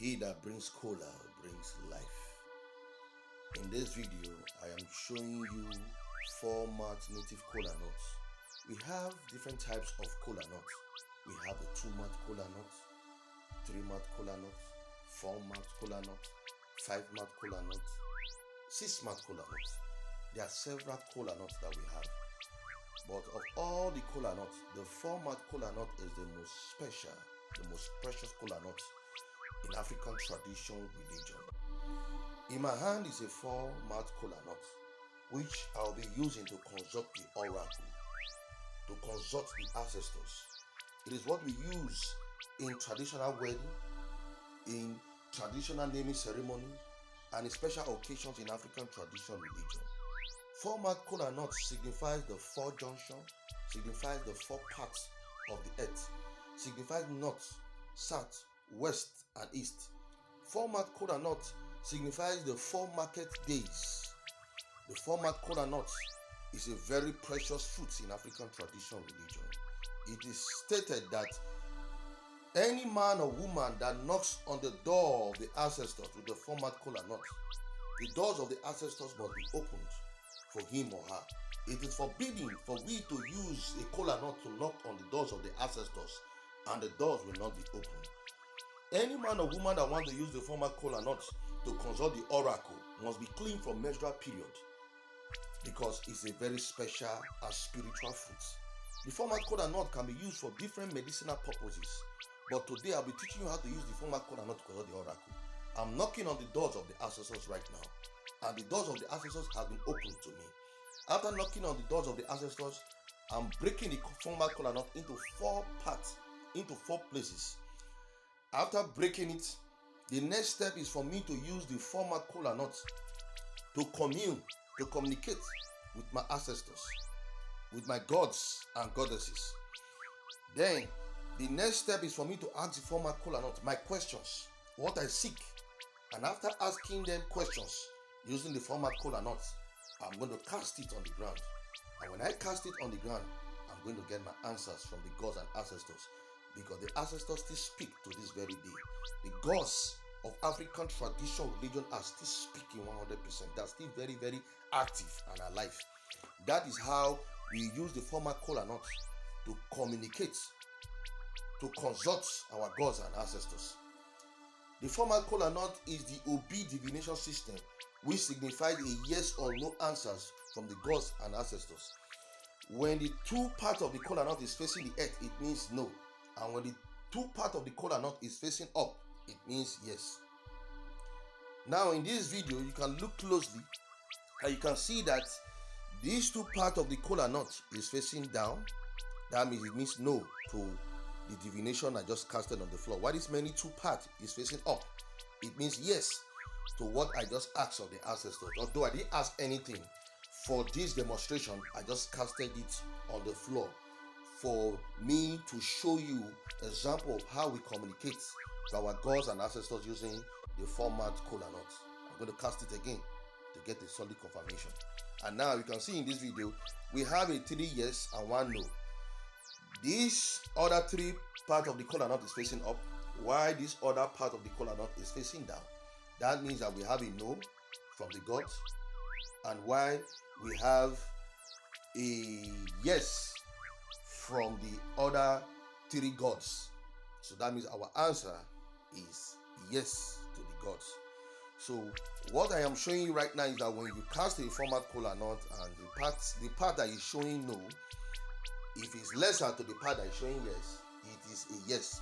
He that brings cola brings life. In this video, I am showing you 4 mat native cola nuts. We have different types of cola nuts. We have the 2 mat cola nuts, 3 mat cola nuts, 4 mat cola nuts, 5 mat cola nuts, 6 mat cola nuts. There are several cola nuts that we have. But of all the cola nuts, the 4 mat cola nut is the most special, the most precious cola nut in African tradition religion. In my hand is a 4 mat cola nut, which I'll be using to consult the oracle, to consult the ancestors. It is what we use in traditional wedding, in traditional naming ceremony, and in special occasions in African tradition religion. 4 mat cola nut signifies the 4 junction, signifies the 4 parts of the earth, signifies north, south, west, and east. 4 mat cola nut signifies the 4 market days. The 4 mat cola nut is a very precious fruit in African tradition religion. It is stated that any man or woman that knocks on the door of the ancestors with the 4 mat cola nut, the doors of the ancestors must be opened for him or her. It is forbidden for we to use a cola nut to knock on the doors of the ancestors, and the doors will not be opened. Any man or woman that wants to use the 4 mat cola nut to consult the oracle must be clean from menstrual period, because it's a very special and spiritual fruit. The 4 mat cola nut can be used for different medicinal purposes, but today I'll be teaching you how to use the 4 mat cola nut to consult the oracle. I'm knocking on the doors of the ancestors right now, and the doors of the ancestors have been opened to me. After knocking on the doors of the ancestors, I'm breaking the 4 mat cola nut into 4 parts, into 4 places. After breaking it, the next step is for me to use the 4 mat cola nut to commune, to communicate with my ancestors, with my gods and goddesses. Then, the next step is for me to ask the 4 mat cola nut my questions, what I seek. And after asking them questions using the 4 mat cola nut, I'm going to cast it on the ground. And when I cast it on the ground, I'm going to get my answers from the gods and ancestors, because the ancestors still speak to this very day. The gods of African tradition religion are still speaking 100%. They're still very, very active and alive. That is how we use the 4 mat cola nut to communicate, to consult our gods and ancestors. The 4 mat cola nut is the OB divination system, which signifies a yes or no answers from the gods and ancestors. When the 2 parts of the cola nut is facing the earth, it means no. And when the 2 parts of the cola nut is facing up, it means yes. Now in this video, you can look closely and you can see that these 2 parts of the cola nut is facing down. That means it means no to the divination I just casted on the floor. While this many 2 parts is facing up, it means yes to what I just asked of the ancestors. Although I didn't ask anything for this demonstration, I just casted it on the floor for me to show you an example of how we communicate to our gods and ancestors using the 4 mat cola nut. I'm going to cast it again to get a solid confirmation. And now you can see in this video, we have a 3 yes and 1 no. This other 3 part of the cola nut is facing up, while this other part of the cola nut is facing down. That means that we have a no from the gods, and while we have a yes from the other 3 gods. So that means our answer is yes to the gods. So what I am showing you right now is that when you cast a 4 mat cola nut and the part that is showing no, if it's lesser to the part that is showing yes, it is a yes.